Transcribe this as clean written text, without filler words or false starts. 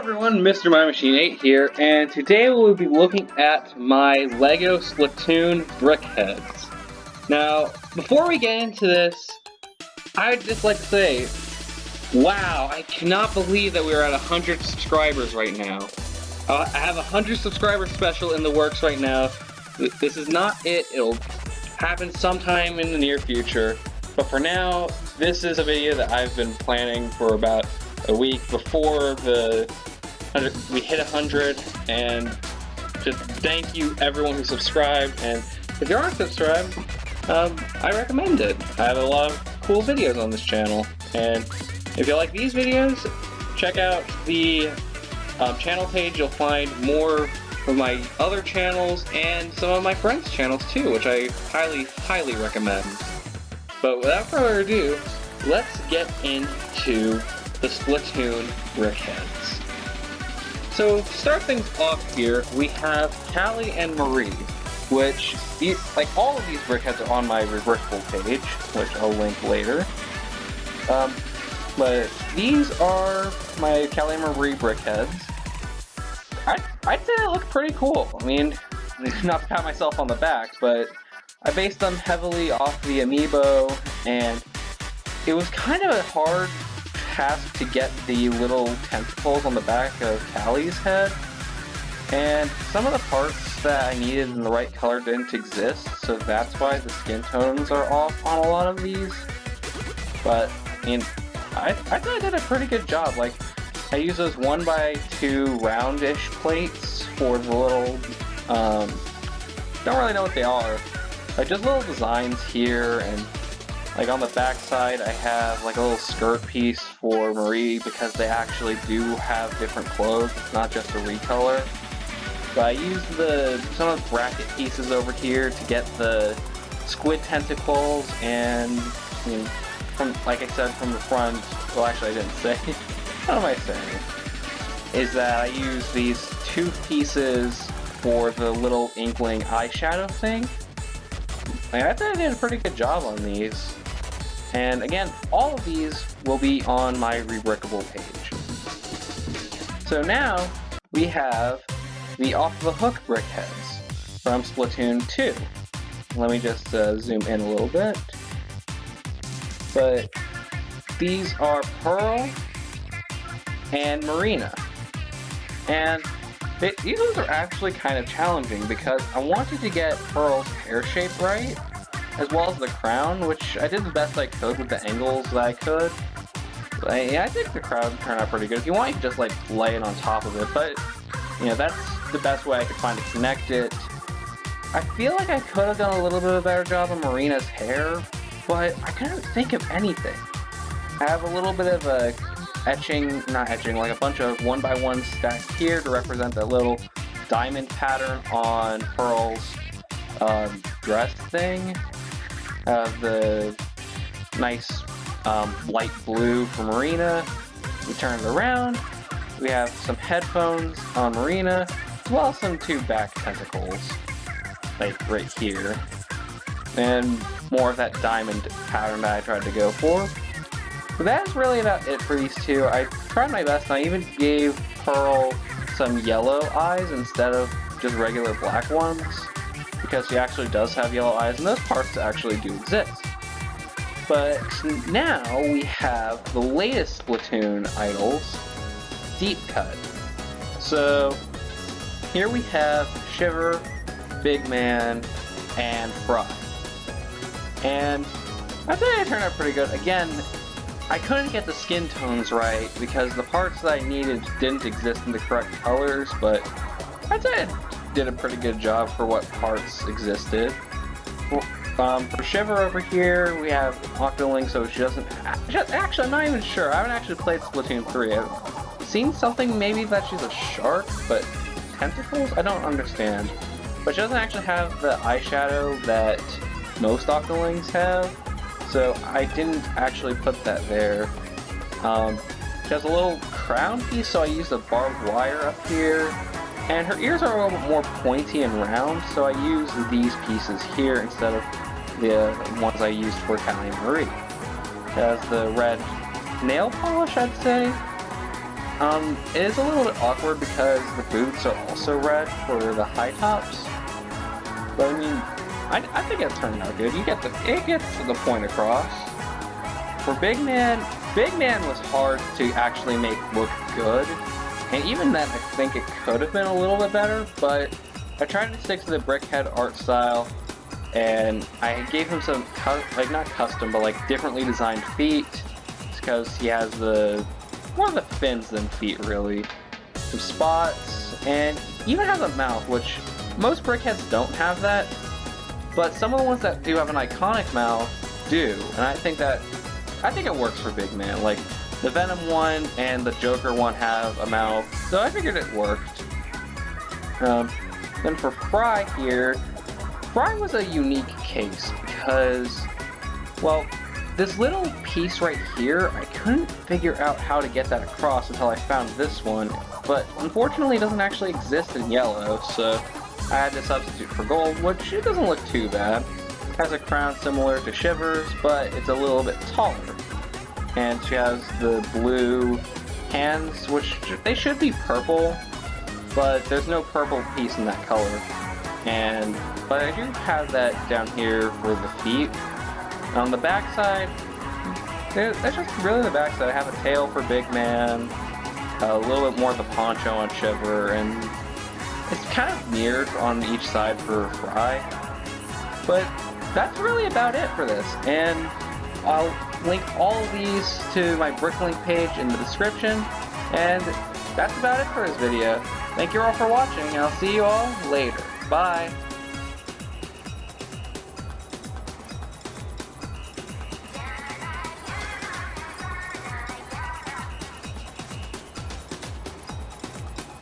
everyone, Mr. My Machine 8 here, and today we'll be looking at my LEGO Splatoon brickheads. Now, before we get into this, I'd just like to say, wow, I cannot believe that we're at 100 subscribers right now. I have a 100 subscriber special in the works right now. This is not it, it'll happen sometime in the near future, but for now, this is a video that I've been planning for about a week before we hit 100, and just thank you everyone who subscribed, and if you aren't subscribed, I recommend it. I have a lot of cool videos on this channel, and if you like these videos, check out the channel page. You'll find more of my other channels and some of my friends' channels too, which I highly recommend. But without further ado, let's get into the Splatoon brickheads. So to start things off here, we have Cali and Marie, which, like all of these brickheads are on my reversible page, which I'll link later. But these are my Cali Marie brickheads. I'd say they look pretty cool. I mean, not to pat myself on the back, but I based them heavily off the amiibo, and it was kind of a hard task to get the little tentacles on the back of Cali's head, and some of the parts that I needed in the right color didn't exist, so that's why the skin tones are off on a lot of these. But I mean, I thought I did a pretty good job. Like, I used those 1x2 roundish plates for the little, don't really know what they are, like just little designs here, and like on the back side I have like a little skirt piece for Marie because they actually do have different clothes, it's not just a recolor. But I used some of the bracket pieces over here to get the squid tentacles, and I mean, from, like I said, from the front, well actually I didn't say, what am I saying, is that I use these two pieces for the little inkling eyeshadow thing. Like, I think I did a pretty good job on these. And again, all of these will be on my rebrickable page. So now we have the off the hook brickheads from Splatoon 2. Let me just zoom in a little bit. But these are Pearl and Marina. And these ones are actually kind of challenging because I wanted to get Pearl's hair shape right, as well as the crown, which I did the best I could with the angles that I could. Yeah, I think the crown turned out pretty good. If you want, you can just like lay it on top of it, but you know, that's the best way I could find to connect it. I feel like I could have done a little bit of a better job on Marina's hair, but I couldn't think of anything. I have a little bit of a like a bunch of 1x1 stacked here to represent that little diamond pattern on Pearl's dress thing. The nice light blue for Marina. We turn it around. We have some headphones on Marina, as well as some two back tentacles, like right here. And more of that diamond pattern that I tried to go for. But that's really about it for these two. I tried my best, and I even gave Pearl some yellow eyes instead of just regular black ones, because she actually does have yellow eyes, and those parts actually do exist. But now we have the latest Splatoon idols, Deep Cut. So here we have Shiver, Big Man, and Fry. And I think they turned out pretty good. Again, I couldn't get the skin tones right because the parts that I needed didn't exist in the correct colors, but I'd say I did a pretty good job for what parts existed. For Shiver over here, we have Octoling, so she doesn't... Actually, I'm not even sure. I haven't actually played Splatoon 3. I've seen something maybe that she's a shark, but tentacles? I don't understand. But she doesn't actually have the eyeshadow that most Octolings have, so I didn't actually put that there. She has a little crown piece, so I used a barbed wire up here. And her ears are a little bit more pointy and round, so I used these pieces here instead of the ones I used for Cali Marie. It has the red nail polish, I'd say. It is a little bit awkward because the boots are also red for the high tops. But I mean, I think it turned out good. It gets the point across. For Big Man was hard to actually make look good. And even then, I think it could have been a little bit better, but I tried to stick to the brickhead art style, and I gave him some, not custom, but like differently designed feet, because he has more of the fins than feet, really. Some spots, and even has a mouth, which most brickheads don't have that, but some of the ones that do have an iconic mouth do, and I think it works for Big Man. Like, the Venom one and the Joker one have a mouth, so I figured it worked. Then for Fry here, Fry was a unique case because, well, this little piece right here, I couldn't figure out how to get that across until I found this one, but unfortunately it doesn't actually exist in yellow, so I had to substitute for gold, which it doesn't look too bad. It has a crown similar to Shiver's, but it's a little bit taller. And she has the blue hands, which they should be purple, but there's no purple piece in that color. But I do have that down here for the feet. On the back side, that's just really the back side. I have a tail for Big Man, a little bit more of the poncho on Shiver, and it's kind of mirrored on each side for Fry. But that's really about it for this, and I'll link all of these to my Bricklink page in the description, and that's about it for this video. Thank you all for watching, and I'll see you all later. Bye!